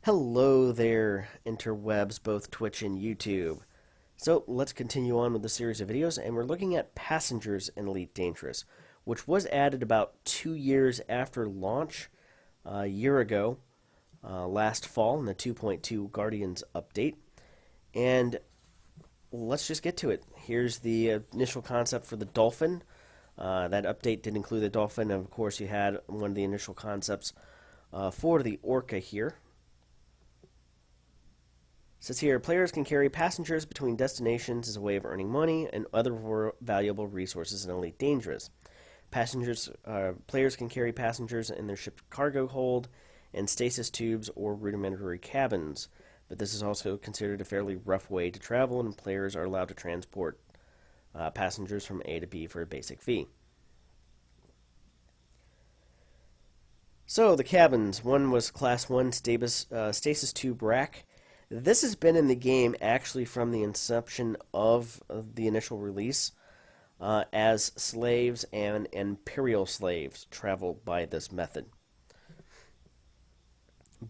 Hello there, interwebs, both Twitch and YouTube. So let's continue on with the series of videos, and we're looking at Passengers in Elite Dangerous, which was added about 2 years after launch, a year ago, last fall in the 2.2 Guardians update. And let's just get to it. Here's the initial concept for the Dolphin. That update did include the Dolphin, and of course you had one of the initial concepts for the Orca here. It says here, players can carry passengers between destinations as a way of earning money and other valuable resources in Elite Dangerous. Players can carry passengers in their ship's cargo hold and stasis tubes or rudimentary cabins, but this is also considered a fairly rough way to travel, and players are allowed to transport passengers from A to B for a basic fee. So the cabins, one was Class 1 stasis tube rack. This has been in the game actually from the inception of the initial release, as slaves and imperial slaves traveled by this method.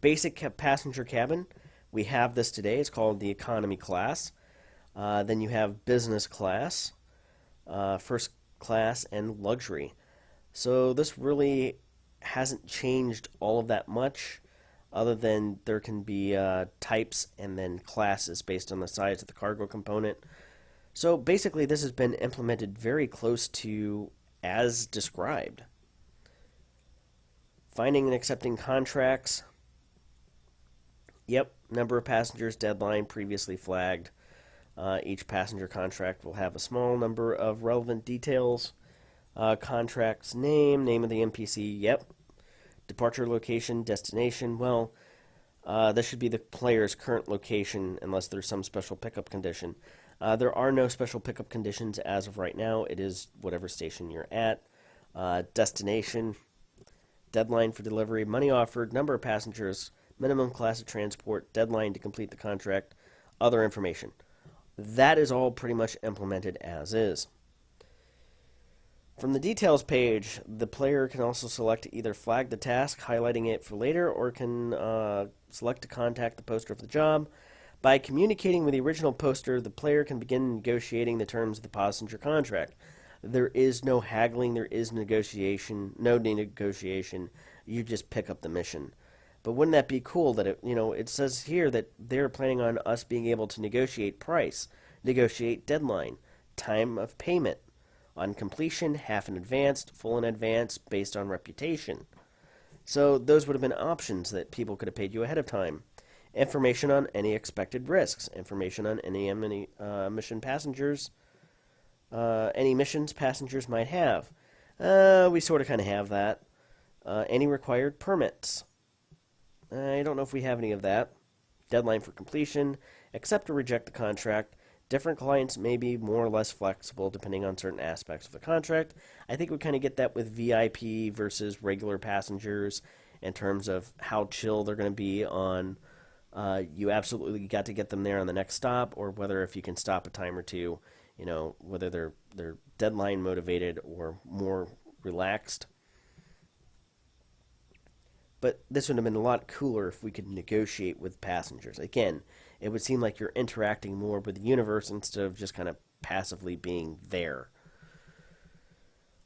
Basic passenger cabin, we have this today. It's called the economy class. Then you have business class, first class, and luxury. So this really hasn't changed all of that much, other than there can be types and then classes based on the size of the cargo component. So basically this has been implemented very close to as described. Finding and accepting contracts. Yep, number of passengers, deadline previously flagged. Each passenger contract will have a small number of relevant details. Contract's name of the NPC, yep. Departure location, destination, well, this should be the player's current location unless there's some special pickup condition. There are no special pickup conditions as of right now. It is whatever station you're at. Destination, deadline for delivery, money offered, number of passengers, minimum class of transport, deadline to complete the contract, other information. That is all pretty much implemented as is. From the details page, the player can also select to either flag the task, highlighting it for later, or can select to contact the poster of the job. By communicating with the original poster, the player can begin negotiating the terms of the passenger contract. There is no haggling, there is negotiation, no negotiation. You just pick up the mission. But wouldn't that be cool that it says here that they're planning on us being able to negotiate price, negotiate deadline, time of payment. On completion, half in advance, full in advance, based on reputation. So those would have been options that people could have paid you ahead of time. Information on any expected risks. Information on any mission passengers. Any missions passengers might have. We sort of kind of have that. Any required permits. I don't know if we have any of that. Deadline for completion. Accept or reject the contract. Different clients may be more or less flexible depending on certain aspects of the contract. I think we kind of get that with VIP versus regular passengers in terms of how chill they're going to be on you absolutely got to get them there on the next stop, or whether if you can stop a time or two, whether they're deadline motivated or more relaxed. But this would have been a lot cooler if we could negotiate with passengers. Again, it would seem like you're interacting more with the universe instead of just kind of passively being there.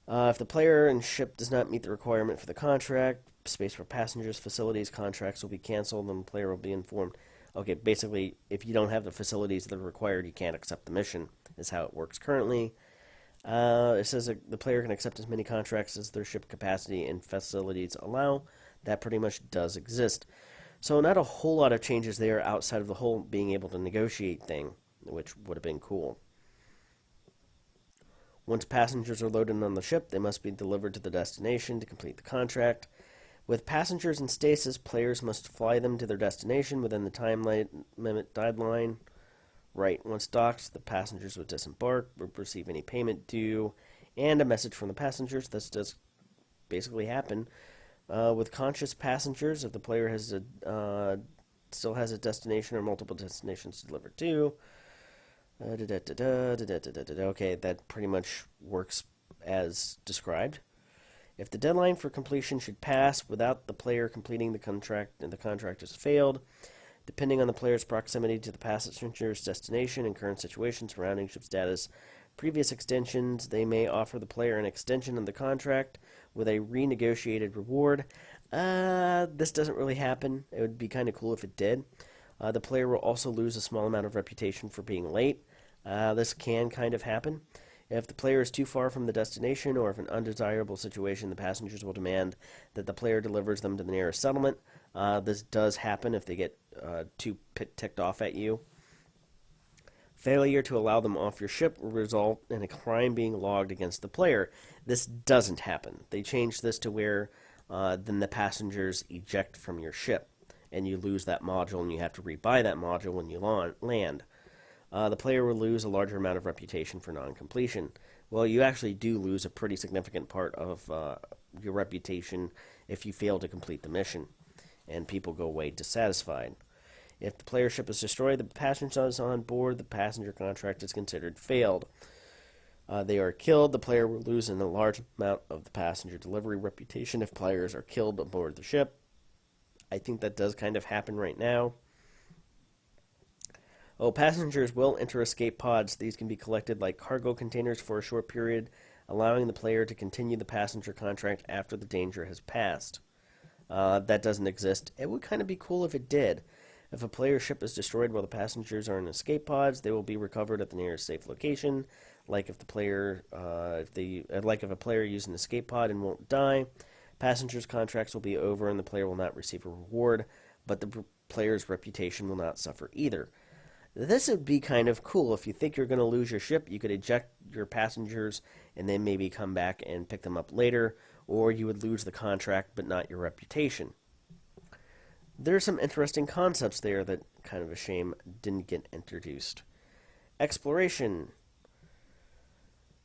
If the player and ship does not meet the requirement for the contract, space for passengers, facilities, contracts will be canceled, and the player will be informed. Okay, basically, if you don't have the facilities that are required, you can't accept the mission, is how it works currently. It says that the player can accept as many contracts as their ship capacity and facilities allow. That pretty much does exist. So not a whole lot of changes there outside of the whole being able to negotiate thing, which would have been cool. Once passengers are loaded on the ship, they must be delivered to the destination to complete the contract. With passengers in stasis, players must fly them to their destination within the time limit deadline. Right, once docked, the passengers would disembark, would receive any payment due, and a message from the passengers. This does basically happen. With conscious passengers, if the player has still has a destination or multiple destinations to deliver to. Okay, that pretty much works as described. If the deadline for completion should pass without the player completing the contract and the contract has failed, depending on the player's proximity to the passenger's destination and current situation surrounding ship status, previous extensions, they may offer the player an extension of the contract with a renegotiated reward. This doesn't really happen. It would be kind of cool if it did. The player will also lose a small amount of reputation for being late. This can kind of happen. If the player is too far from the destination or if an undesirable situation, the passengers will demand that the player delivers them to the nearest settlement. This does happen if they get too ticked off at you. Failure to allow them off your ship will result in a crime being logged against the player. This doesn't happen. They changed this to where then the passengers eject from your ship, and you lose that module, and you have to rebuy that module when you land. The player will lose a larger amount of reputation for non-completion. Well, you actually do lose a pretty significant part of your reputation if you fail to complete the mission, and people go away dissatisfied. If the player's ship is destroyed, the passengers on board, the passenger contract is considered failed. They are killed, the player will lose a large amount of the passenger delivery reputation if players are killed aboard the ship. I think that does kind of happen right now. Passengers will enter escape pods. These can be collected like cargo containers for a short period, allowing the player to continue the passenger contract after the danger has passed. That doesn't exist. It would kind of be cool if it did. If a player's ship is destroyed while the passengers are in escape pods, they will be recovered at the nearest safe location. Like if a player used an escape pod and won't die, passengers' contracts will be over and the player will not receive a reward, but the player's reputation will not suffer either. This would be kind of cool. If you think you're going to lose your ship, you could eject your passengers and then maybe come back and pick them up later, or you would lose the contract but not your reputation. There are some interesting concepts there that kind of a shame didn't get introduced. Exploration.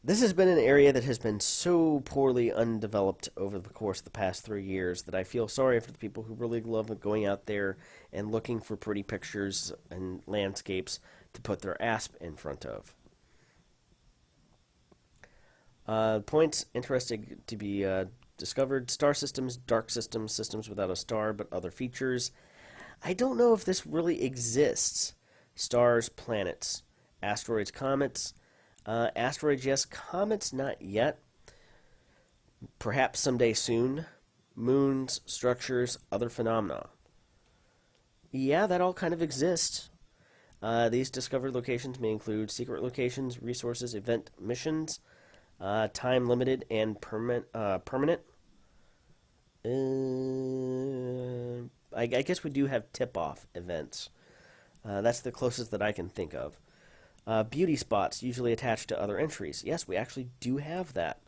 This has been an area that has been so poorly undeveloped over the course of the past 3 years that I feel sorry for the people who really love going out there and looking for pretty pictures and landscapes to put their asp in front of. Points interesting to be discovered: star systems, dark systems, systems without a star but other features. I don't know if this really exists. Stars, planets, asteroids, comets. Asteroids, yes. Comets, not yet. Perhaps someday soon. Moons, structures, other phenomena. Yeah, that all kind of exists. These discovered locations may include secret locations, resources, event missions, time limited, and permanent. I guess we do have tip-off events. That's the closest that I can think of. Beauty spots, usually attached to other entries. Yes, we actually do have that.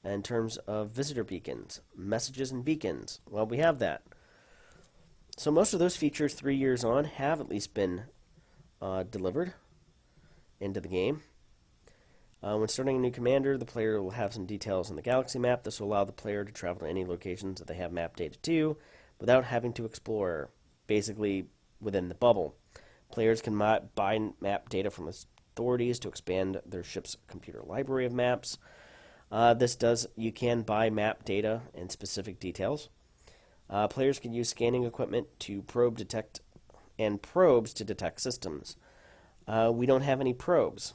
In terms of visitor beacons, messages and beacons, well, we have that. So most of those features 3 years on have at least been delivered into the game. When starting a new commander, the player will have some details on the galaxy map. This will allow the player to travel to any locations that they have map data to without having to explore, basically within the bubble. Players can buy map data from authorities to expand their ship's computer library of maps. You can buy map data and specific details. Players can use scanning equipment to probes to detect systems. We don't have any probes.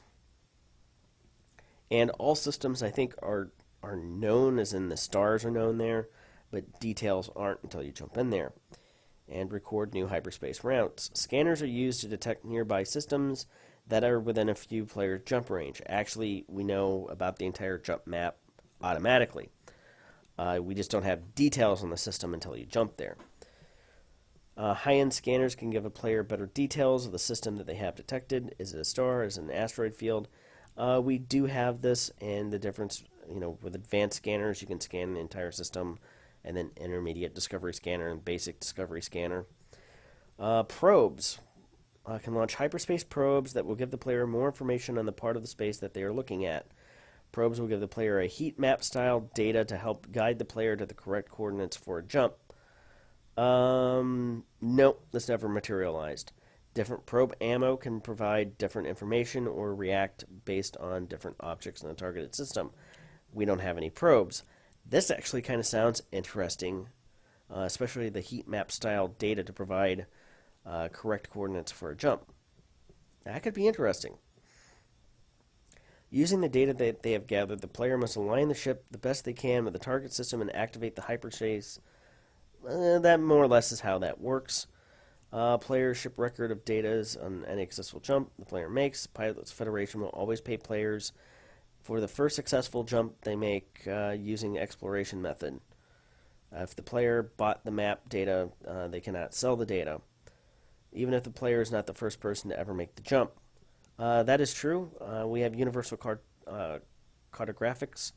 And all systems, I think, are known, as in the stars are known there, but details aren't until you jump in there. And record new hyperspace routes. Scanners are used to detect nearby systems that are within a few players' jump range. Actually, we know about the entire jump map automatically. We just don't have details on the system until you jump there. High-end scanners can give a player better details of the system that they have detected. Is it a star? Is it an asteroid field? We do have this, and the difference, with advanced scanners, you can scan the entire system, and then intermediate discovery scanner and basic discovery scanner. Probes can launch hyperspace probes that will give the player more information on the part of the space that they are looking at. Probes will give the player a heat map style data to help guide the player to the correct coordinates for a jump. Nope, this never materialized. Different probe ammo can provide different information or react based on different objects in the targeted system. We don't have any probes. This actually kind of sounds interesting, especially the heat map style data to provide correct coordinates for a jump. That could be interesting. Using the data that they have gathered, the player must align the ship the best they can with the target system and activate the hyperspace. That more or less is how that works. Player ship record of data is on any successful jump the player makes. Pilots Federation will always pay players for the first successful jump they make using the exploration method. If the player bought the map data, they cannot sell the data, even if the player is not the first person to ever make the jump. That is true. We have universal cartographics,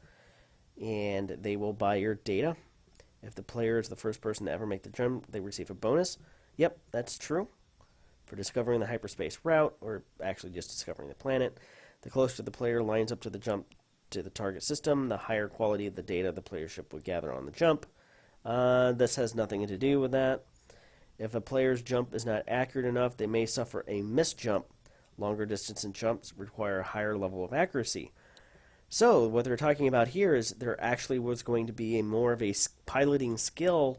and they will buy your data. If the player is the first person to ever make the jump, they receive a bonus. Yep, that's true. For discovering the hyperspace route, or actually just discovering the planet, the closer the player lines up to the jump to the target system, the higher quality of the data the player ship would gather on the jump. This has nothing to do with that. If a player's jump is not accurate enough, they may suffer a missed jump. Longer distance jumps require a higher level of accuracy. So what they're talking about here is there actually was going to be more of a piloting skill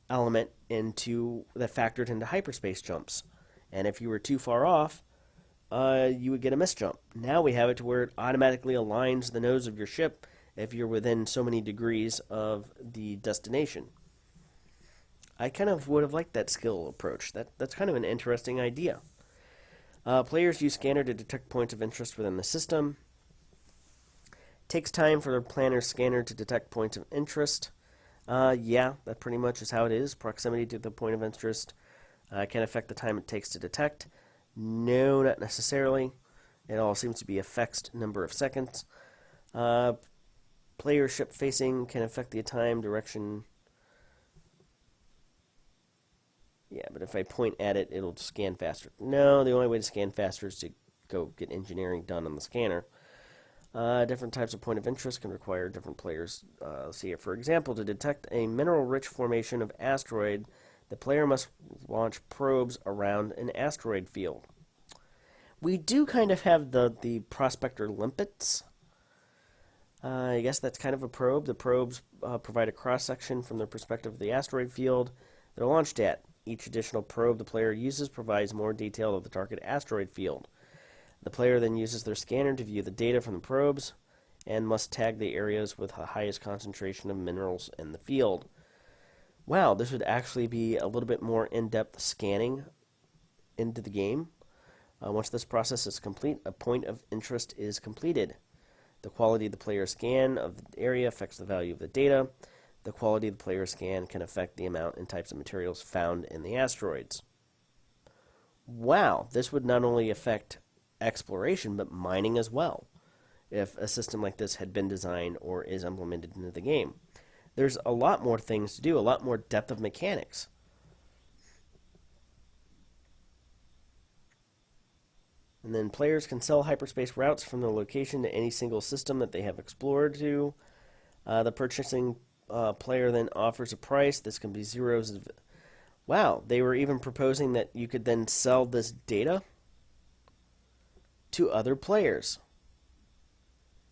element into that factored into hyperspace jumps. And if you were too far off, you would get a missed jump. Now we have it to where it automatically aligns the nose of your ship if you're within so many degrees of the destination. I kind of would have liked that skill approach. That's kind of an interesting idea. Players use scanner to detect points of interest within the system. Takes time for the planner's scanner to detect points of interest. Yeah, that pretty much is how it is. Proximity to the point of interest can affect the time it takes to detect. No, not necessarily. It all seems to be a fixed number of seconds. Player ship facing can affect the time, direction. Yeah, but if I point at it, it'll scan faster. No, the only way to scan faster is to go get engineering done on the scanner. Different types of point of interest can require different players. Let's see here. For example, to detect a mineral-rich formation of asteroid, the player must launch probes around an asteroid field. We do kind of have the prospector limpets. I guess that's kind of a probe. The probes provide a cross-section from the perspective of the asteroid field they're launched at. Each additional probe the player uses provides more detail of the target asteroid field. The player then uses their scanner to view the data from the probes and must tag the areas with the highest concentration of minerals in the field. Wow, this would actually be a little bit more in-depth scanning into the game. Once this process is complete, a point of interest is completed. The quality of the player's scan of the area affects the value of the data. The quality of the player's scan can affect the amount and types of materials found in the asteroids. Wow, this would not only affect exploration, but mining as well, if a system like this had been designed or is implemented into the game. There's a lot more things to do, a lot more depth of mechanics. And then players can sell hyperspace routes from their location to any single system that they have explored to. The purchasing player then offers a price. This can be zeros. Wow, they were even proposing that you could then sell this data to other players.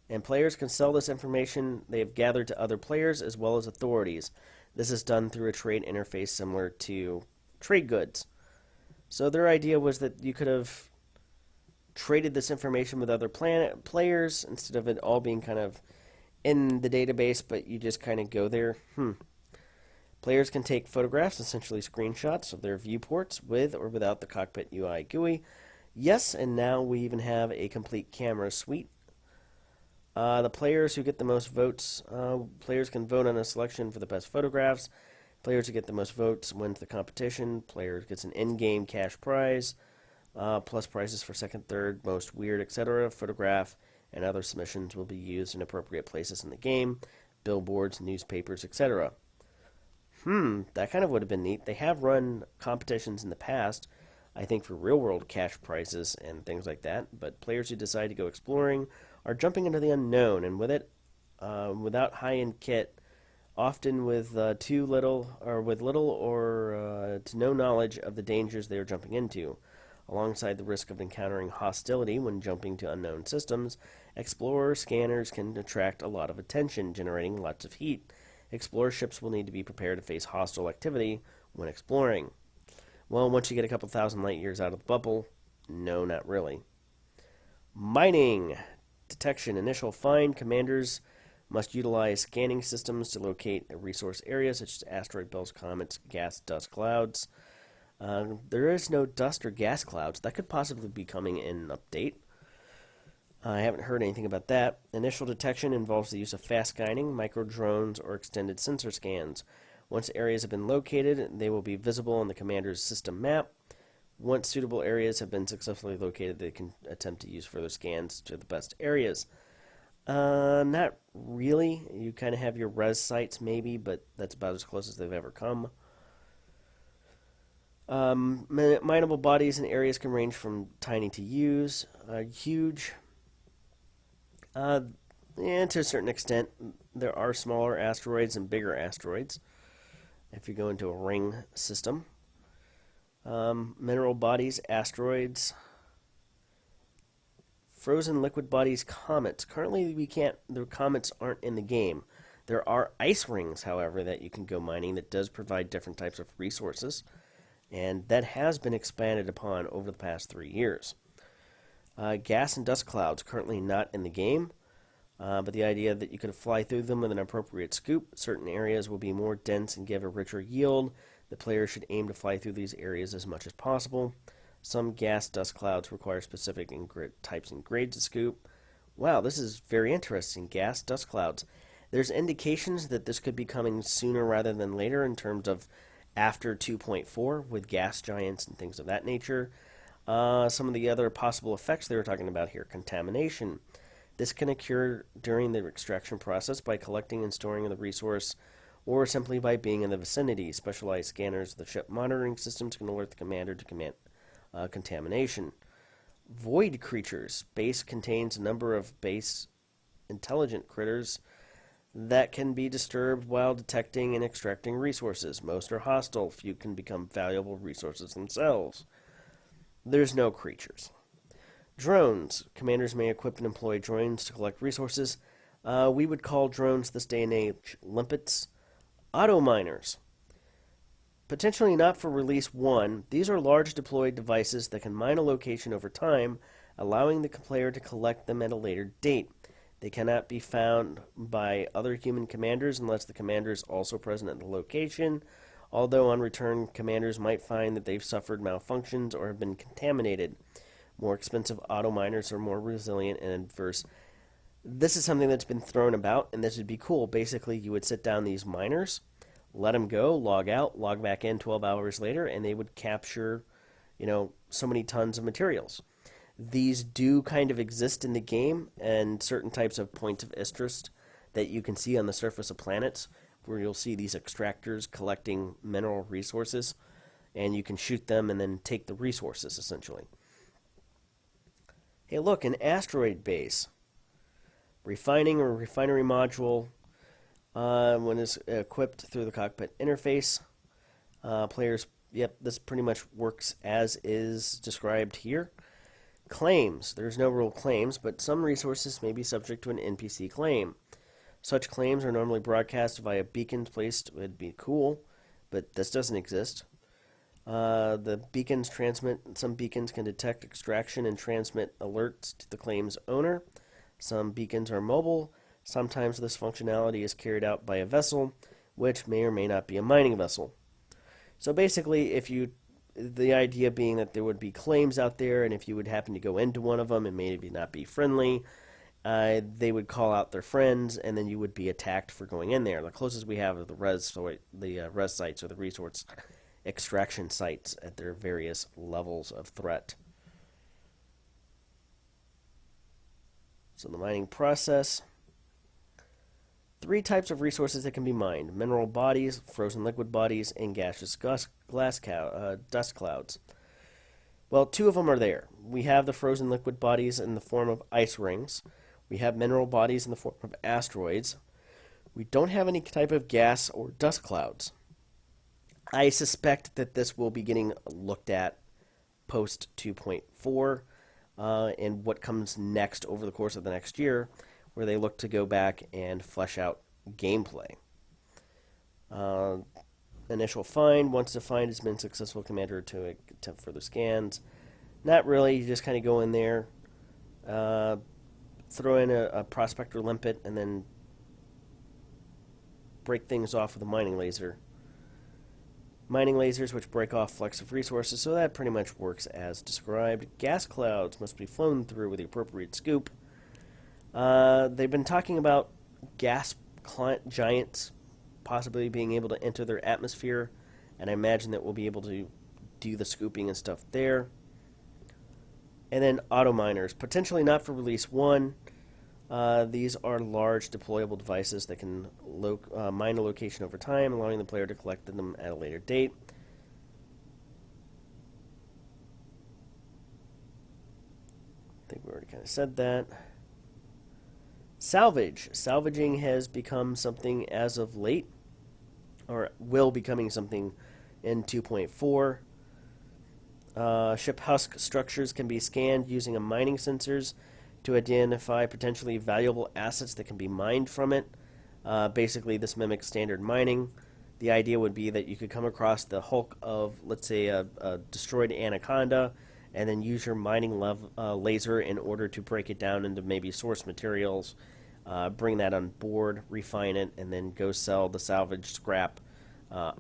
And players can sell this information they have gathered to other players as well as authorities. This is done through a trade interface similar to trade goods. So their idea was that you could have traded this information with other players instead of it all being kind of in the database, but you just kind of go there. Players can take photographs, essentially screenshots, of their viewports with or without the cockpit UI GUI. Yes, and now we even have a complete camera suite. The players who get the most votes, players can vote on a selection for the best photographs. Players who get the most votes wins the competition. Player gets an in-game cash prize, plus prizes for second, third, most weird, etc. Photograph and other submissions will be used in appropriate places in the game, billboards, newspapers, etc. That kind of would have been neat. They have run competitions in the past, I think for real-world cash prizes and things like that, but players who decide to go exploring are jumping into the unknown, and with it, without high-end kit, often with little or to no knowledge of the dangers they are jumping into. Alongside the risk of encountering hostility when jumping to unknown systems, explorer scanners can attract a lot of attention, generating lots of heat. Explorer ships will need to be prepared to face hostile activity when exploring. Well, once you get a couple thousand light years out of the bubble, no, not really. Mining. Detection. Initial find. Commanders must utilize scanning systems to locate a resource area such as asteroid belts, comets, gas, dust clouds. There is no dust or gas clouds. That could possibly be coming in an update. I haven't heard anything about that. Initial detection involves the use of fast scanning, micro drones, or extended sensor scans. Once areas have been located, they will be visible on the commander's system map. Once suitable areas have been successfully located, they can attempt to use further scans to the best areas. Not really. You kind of have your res sites maybe, but that's about as close as they've ever come. Mineable bodies and areas can range from tiny to huge. To a certain extent, there are smaller asteroids and bigger asteroids if you go into a ring system. Mineral bodies, asteroids, frozen liquid bodies, comets. Currently, the comets aren't in the game. There are ice rings, however, that you can go mining that does provide different types of resources. And that has been expanded upon over the past 3 years. Gas and dust clouds, currently not in the game, but the idea that you could fly through them with an appropriate scoop. Certain areas will be more dense and give a richer yield. The player should aim to fly through these areas as much as possible. Some gas dust clouds require specific types and grades of scoop. Wow, this is very interesting. Gas dust clouds. There's indications that this could be coming sooner rather than later in terms of after 2.4 with gas giants and things of that nature. Some of the other possible effects they were talking about here. Contamination. This can occur during the extraction process by collecting and storing the resource or simply by being in the vicinity. Specialized scanners of the ship monitoring systems can alert the commander to contamination. Void creatures. Base contains a number of base intelligent critters that can be disturbed while detecting and extracting resources. Most are hostile. Few can become valuable resources themselves. There's no creatures. Drones. Commanders may equip and employ drones to collect resources. We would call drones this day and age limpets. Auto miners. Potentially not for release 1, these are large deployed devices that can mine a location over time, allowing the player to collect them at a later date. They cannot be found by other human commanders unless the commander is also present at the location, although on return, commanders might find that they've suffered malfunctions or have been contaminated. More expensive auto miners are more resilient and adverse. This is something that's been thrown about, and this would be cool. Basically, you would sit down these miners, let them go, log out, log back in 12 hours later, and they would capture, so many tons of materials. These do kind of exist in the game, and certain types of points of interest that you can see on the surface of planets, where you'll see these extractors collecting mineral resources, and you can shoot them and then take the resources, essentially. Hey, look, an asteroid base. Refining or refinery module, when it's equipped through the cockpit interface. Players, this pretty much works as is described here. Claims. There's no real claims, but some resources may be subject to an NPC claim. Such claims are normally broadcast via beacons placed. It'd be cool, but this doesn't exist. The beacons transmit. Some beacons can detect extraction and transmit alerts to the claim's owner. Some beacons are mobile. Sometimes this functionality is carried out by a vessel, which may or may not be a mining vessel. So basically, the idea being that there would be claims out there, and if you would happen to go into one of them and maybe not be friendly, they would call out their friends, and then you would be attacked for going in there. The closest we have are the res sites, or the resource extraction sites at their various levels of threat. So the mining process. 3 types of resources that can be mined: mineral bodies, frozen liquid bodies, and gaseous dust clouds. Well, 2 of them are there. We have the frozen liquid bodies in the form of ice rings. We have mineral bodies in the form of asteroids. We don't have any type of gas or dust clouds. I suspect that this will be getting looked at post 2.4 and what comes next over the course of the next year, where they look to go back and flesh out gameplay. Initial find. Once the find has been successful, commander to attempt further scans. Not really. You just kind of go in there, throw in a prospector limpet, and then break things off with a mining laser. Mining lasers which break off flecks of resources, so that pretty much works as described. Gas clouds must be flown through with the appropriate scoop. They've been talking about gas giants possibly being able to enter their atmosphere, and I imagine that we'll be able to do the scooping and stuff there. And then auto miners, potentially not for release 1. These are large deployable devices that can mine a location over time, allowing the player to collect them at a later date. I think we already kind of said that. Salvage. Salvaging has become something as of late, or will becoming something in 2.4. Ship husk structures can be scanned using a mining sensors to identify potentially valuable assets that can be mined from it. Basically, this mimics standard mining. The idea would be that you could come across the hulk of, let's say, a destroyed anaconda, and then use your mining laser in order to break it down into maybe source materials, bring that on board, refine it, and then go sell the salvaged scrap,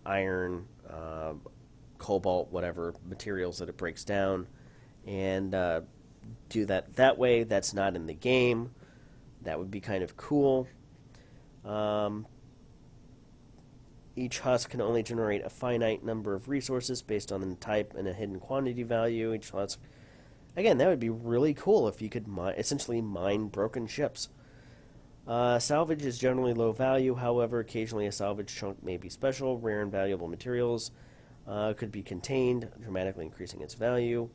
iron, cobalt, whatever materials that it breaks down, and do that way. That's not in the game. That would be kind of cool. Each husk can only generate a finite number of resources based on the type and a hidden quantity value. Each husk, again, that would be really cool if you could essentially mine broken ships. Salvage is generally low value. However, occasionally a salvage chunk may be special. Rare and valuable materials could be contained, dramatically increasing its value.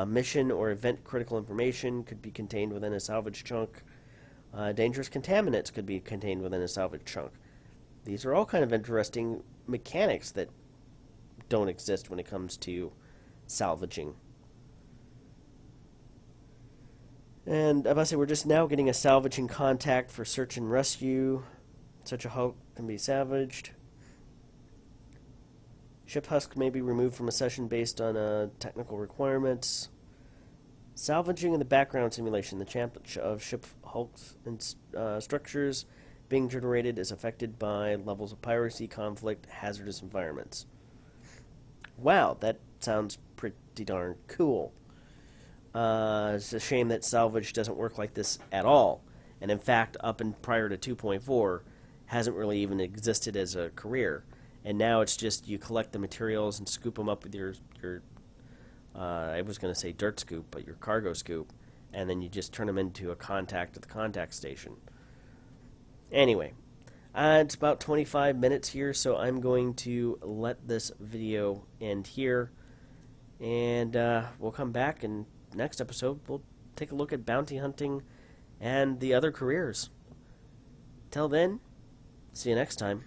Mission or event critical information could be contained within a salvage chunk. Dangerous contaminants could be contained within a salvage chunk. These are all kind of interesting mechanics that don't exist when it comes to salvaging. And I must say, we're just now getting a salvaging contact for search and rescue. Such a hulk can be salvaged. Ship husk may be removed from a session based on technical requirements. Salvaging in the background simulation. The champ of ship hulks and structures being generated is affected by levels of piracy, conflict, hazardous environments. Wow, that sounds pretty darn cool. It's a shame that salvage doesn't work like this at all. And in fact, up and prior to 2.4, hasn't really even existed as a career. And now it's just you collect the materials and scoop them up with your I was going to say dirt scoop, but your cargo scoop, and then you just turn them into a contact at the contact station. Anyway, it's about 25 minutes here, so I'm going to let this video end here, and we'll come back, and next episode we'll take a look at bounty hunting and the other careers. Till then, see you next time.